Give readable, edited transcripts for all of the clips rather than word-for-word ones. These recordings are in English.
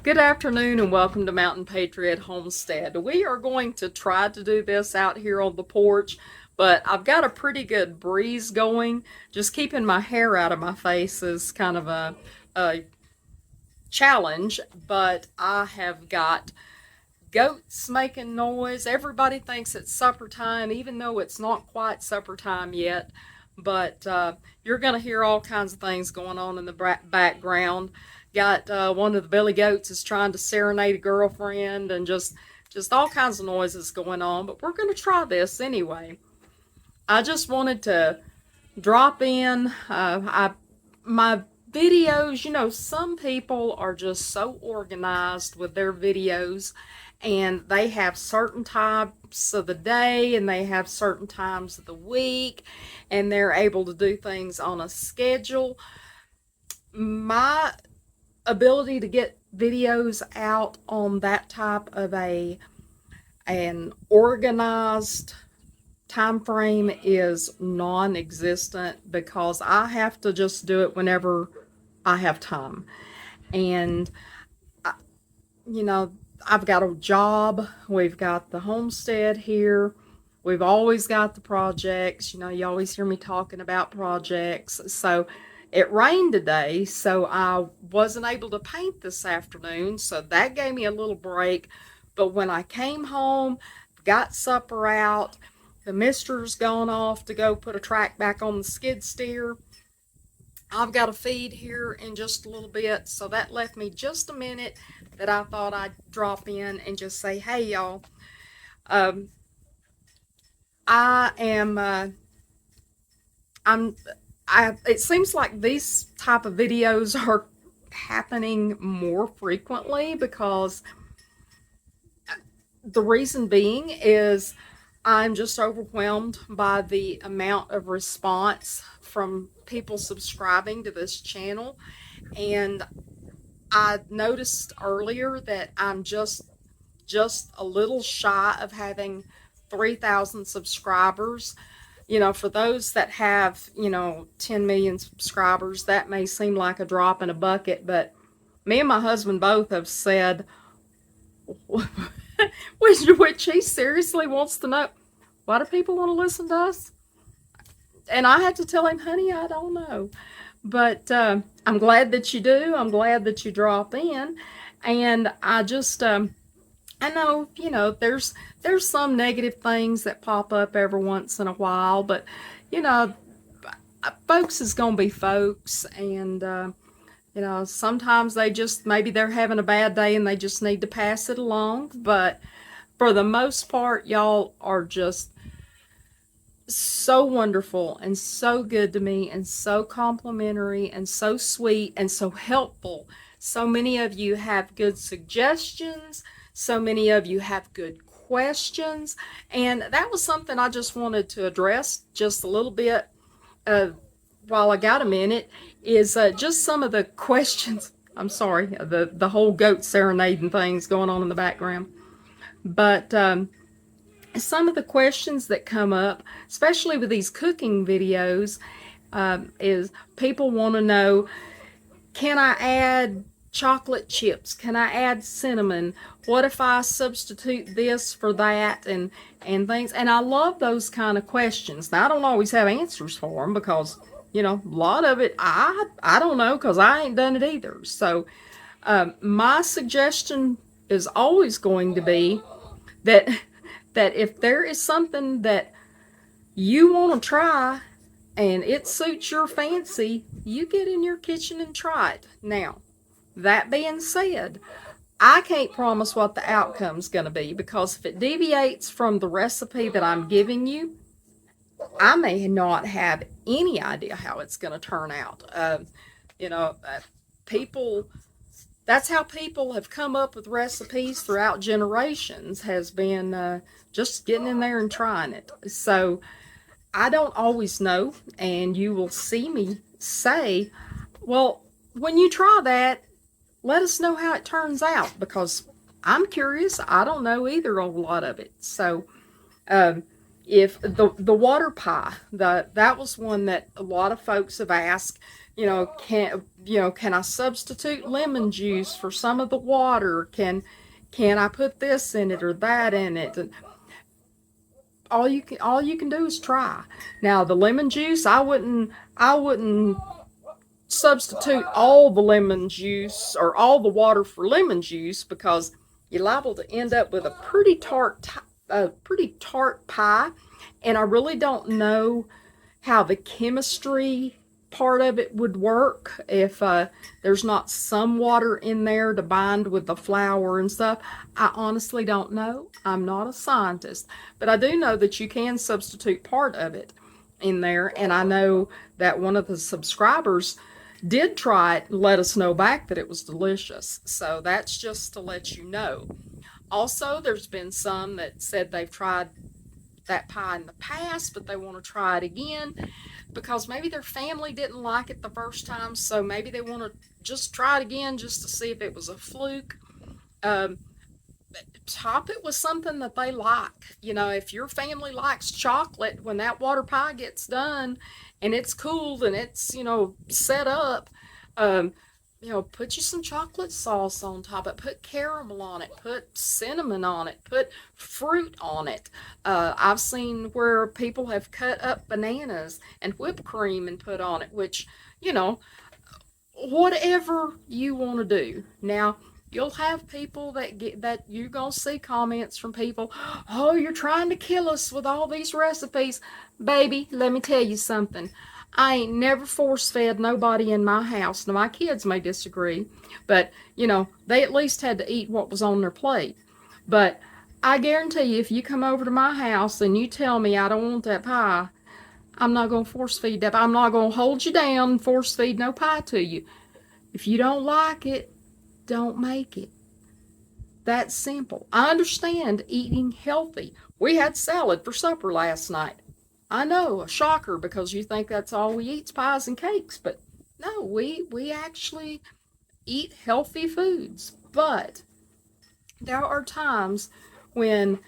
Good afternoon and welcome to Mountain Patriot Homestead. We are going to try to do this out here on the porch, but I've got a pretty good breeze going. Just keeping my hair out of my face is kind of a challenge, but I have got goats making noise. Everybody thinks it's supper time, even though it's not quite supper time yet. But you're going to hear all kinds of things going on in the background. Got one of the billy goats is trying to serenade a girlfriend, and just all kinds of noises going on. But we're going to try this anyway. I just wanted to drop in. My videos, some people are just so organized with their videos, and they have certain times of the day and they have certain times of the week, and they're able to do things on a schedule. My ability to get videos out on that type of an organized time frame is non-existent because I have to just do it whenever I have time. And I, you know, I've got a job, we've got the homestead here, we've always got the projects. You always hear me talking about projects. So it rained today, so I wasn't able to paint this afternoon, so that gave me a little break. But when I came home, got supper out, the mister's gone off to go put a track back on the skid steer. I've got a feed here in just a little bit, so that left me just a minute that I thought I'd drop in and just say, hey y'all, um, I am, it seems like these type of videos are happening more frequently because the reason being is I'm just overwhelmed by the amount of response from people subscribing to this channel. And I noticed earlier that I'm just a little shy of having 3,000 subscribers. For those that have, 10 million subscribers, that may seem like a drop in a bucket, but me and my husband both have said, which he seriously wants to know, why do people want to listen to us? And I had to tell him, honey, I don't know. But I'm glad that you do. I'm glad that you drop in. And I know, there's some negative things that pop up every once in a while, but, you know, folks is going to be folks. And, sometimes maybe they're having a bad day and they just need to pass it along. But for the most part, y'all are just so wonderful and so good to me and so complimentary and so sweet and so helpful. So many of you have good suggestions. So many of you have good questions. And that was something I just wanted to address just a little bit while I got a minute, is just some of the questions. I'm sorry, the whole goat serenading thing's going on in the background. But some of the questions that come up, especially with these cooking videos, is people want to know, can I add chocolate chips? Can I add cinnamon? What if I substitute this for that and things? And I love those kind of questions. Now, I don't always have answers for them because, a lot of it, I don't know because I ain't done it either. So my suggestion is always going to be that that if there is something that you want to try and it suits your fancy, you get in your kitchen and try it. Now, that being said, I can't promise what the outcome's going to be because if it deviates from the recipe that I'm giving you, I may not have any idea how it's going to turn out. You know, uh, People, that's how people have come up with recipes throughout generations, has been just getting in there and trying it. So I don't always know, and you will see me say, well, when you try that, let us know how it turns out because I'm curious. I don't know either a lot of it. So um, if the water pie, that was one that a lot of folks have asked, can I substitute lemon juice for some of the water? Can I put this in it or that in it? And all you can do is try. Now the lemon juice, I wouldn't substitute all the lemon juice or all the water for lemon juice, because you're liable to end up with a pretty tart pie. And I really don't know how the chemistry part of it would work if there's not some water in there to bind with the flour and stuff. I honestly don't know. I'm not a scientist, but I do know that you can substitute part of it in there. And I know that one of the subscribers did try it and let us know back that it was delicious. So that's just to let you know. Also, there's been some that said they've tried that pie in the past, but they want to try it again because maybe their family didn't like it the first time, so maybe they want to just try it again just to see if it was a fluke. Um, Top it with something that they like. If your family likes chocolate, when that water pie gets done and it's cooled and it's, set up, um, put you some chocolate sauce on top of it, put caramel on it, put cinnamon on it, put fruit on it. I've seen where people have cut up bananas and whipped cream and put on it, which, you know, whatever you want to do. Now, you'll have people that you're gonna see comments from people, oh, you're trying to kill us with all these recipes. Baby, let me tell you something. I ain't never force fed nobody in my house. Now my kids may disagree, but they at least had to eat what was on their plate. But I guarantee you, if you come over to my house and you tell me I don't want that pie, I'm not gonna force feed that. I'm not gonna hold you down and force feed no pie to you. If you don't like it, don't make it. That's simple. I understand eating healthy. We had salad for supper last night. I know, a shocker, because you think that's all we eat is pies and cakes, but no, we actually eat healthy foods. But there are times when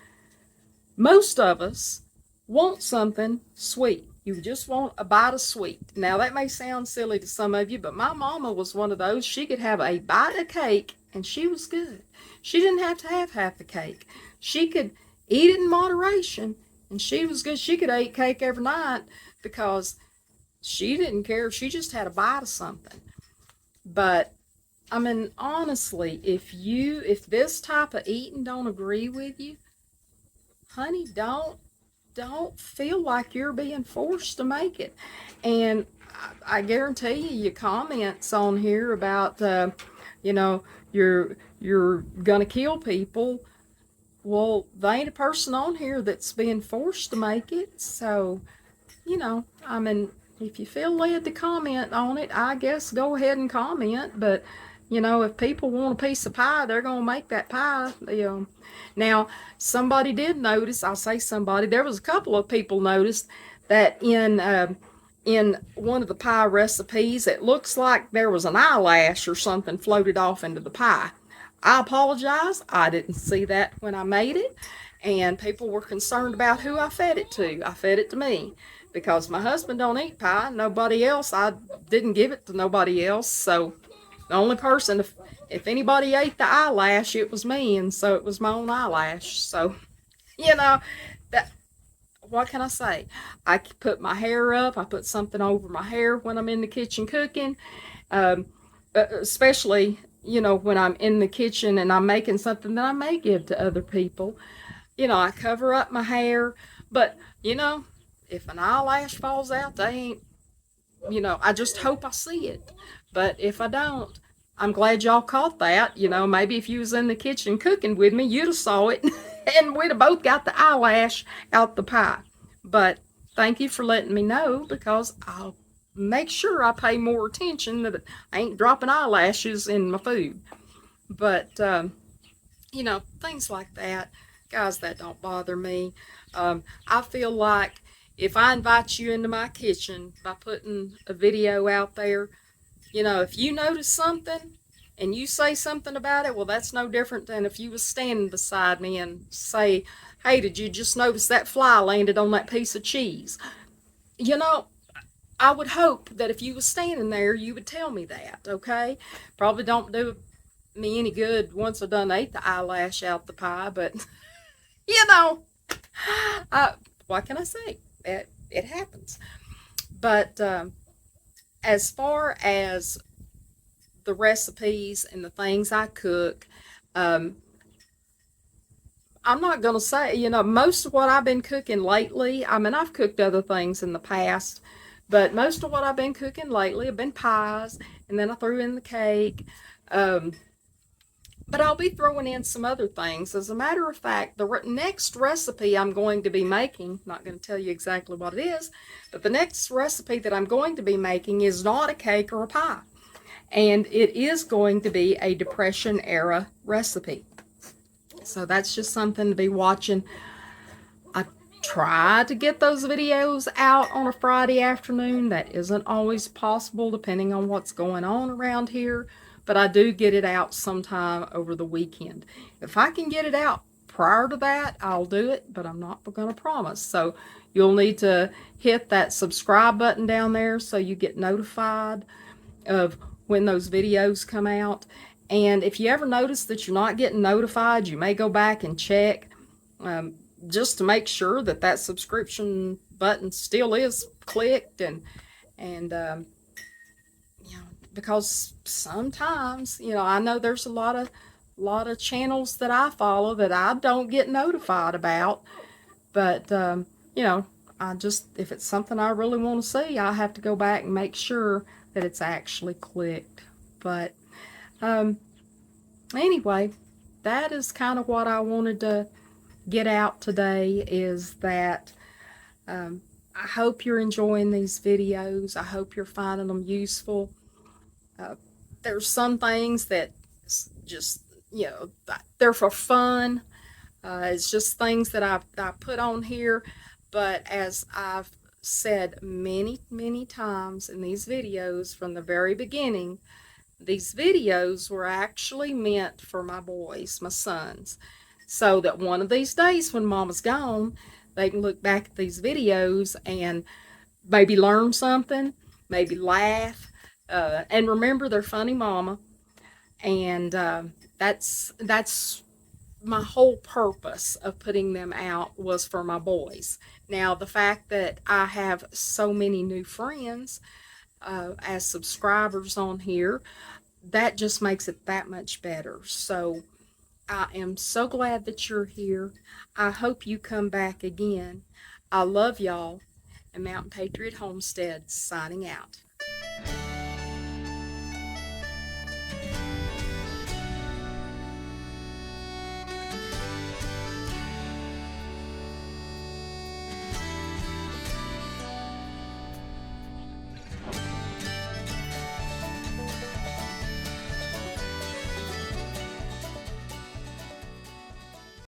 most of us want something sweet. You just want a bite of sweet. Now, that may sound silly to some of you, but my mama was one of those. She could have a bite of cake and she was good. She didn't have to have half the cake. She could eat it in moderation and she was good. She could eat cake every night because she didn't care if she just had a bite of something. But I mean, honestly, if this type of eating don't agree with you, honey, don't feel like you're being forced to make it. And I guarantee you, your comments on here about, you know, you're gonna kill people. Well, there ain't a person on here that's being forced to make it. So, I mean, if you feel led to comment on it, I guess go ahead and comment. But, if people want a piece of pie, they're going to make that pie. Now, somebody did notice, I say somebody, there was a couple of people noticed that in one of the pie recipes, it looks like there was an eyelash or something floated off into the pie. I apologize. I didn't see that when I made it. And people were concerned about who I fed it to. I fed it to me because my husband don't eat pie. Nobody else. I didn't give it to nobody else. So the only person, if anybody ate the eyelash, it was me. And so it was my own eyelash. So, that, what can I say? I put my hair up. I put something over my hair when I'm in the kitchen cooking. Especially, when I'm in the kitchen and I'm making something that I may give to other people. I cover up my hair. But, if an eyelash falls out, they ain't, I just hope I see it. But if I don't, I'm glad y'all caught that. Maybe if you was in the kitchen cooking with me, you'd have saw it and we'd have both got the eyelash out the pie. But thank you for letting me know, because I'll make sure I pay more attention that I ain't dropping eyelashes in my food. But, things like that. Guys, that don't bother me. I feel like if I invite you into my kitchen by putting a video out there, if you notice something and you say something about it, well, that's no different than if you was standing beside me and say, hey, did you just notice that fly landed on that piece of cheese? I would hope that if you was standing there, you would tell me that, okay? Probably don't do me any good once I done ate the eyelash out the pie, but you know, what can I say? It happens. But as far as the recipes and the things I cook, um, I'm not going to say, most of what I've been cooking lately, I mean, I've cooked other things in the past, but most of what I've been cooking lately have been pies, and then I threw in the cake. Um, but I'll be throwing in some other things. As a matter of fact, the next recipe I'm going to be making, not going to tell you exactly what it is, but the next recipe that I'm going to be making is not a cake or a pie. And it is going to be a Depression era recipe. So that's just something to be watching. I try to get those videos out on a Friday afternoon. That isn't always possible depending on what's going on around here, but I do get it out sometime over the weekend. If I can get it out prior to that, I'll do it, but I'm not going to promise. So you'll need to hit that subscribe button down there so you get notified of when those videos come out. And if you ever notice that you're not getting notified, you may go back and check just to make sure that that subscription button still is clicked, and because sometimes I know there's a lot of channels that I follow that I don't get notified about, but I just, if it's something I really want to see, I have to go back and make sure that it's actually clicked. But anyway, that is kind of what I wanted to get out today, is that I hope you're enjoying these videos. I hope you're finding them useful. There's some things that just, they're for fun. It's just things that I put on here. But as I've said many, many times in these videos from the very beginning, these videos were actually meant for my boys, my sons, so that one of these days when Mama's gone, they can look back at these videos and maybe learn something, maybe laugh, and remember their funny mama. And that's my whole purpose of putting them out, was for my boys. Now, the fact that I have so many new friends as subscribers on here, that just makes it that much better. So I am so glad that you're here. I hope you come back again. I love y'all. And Mountain Patriot Homestead signing out.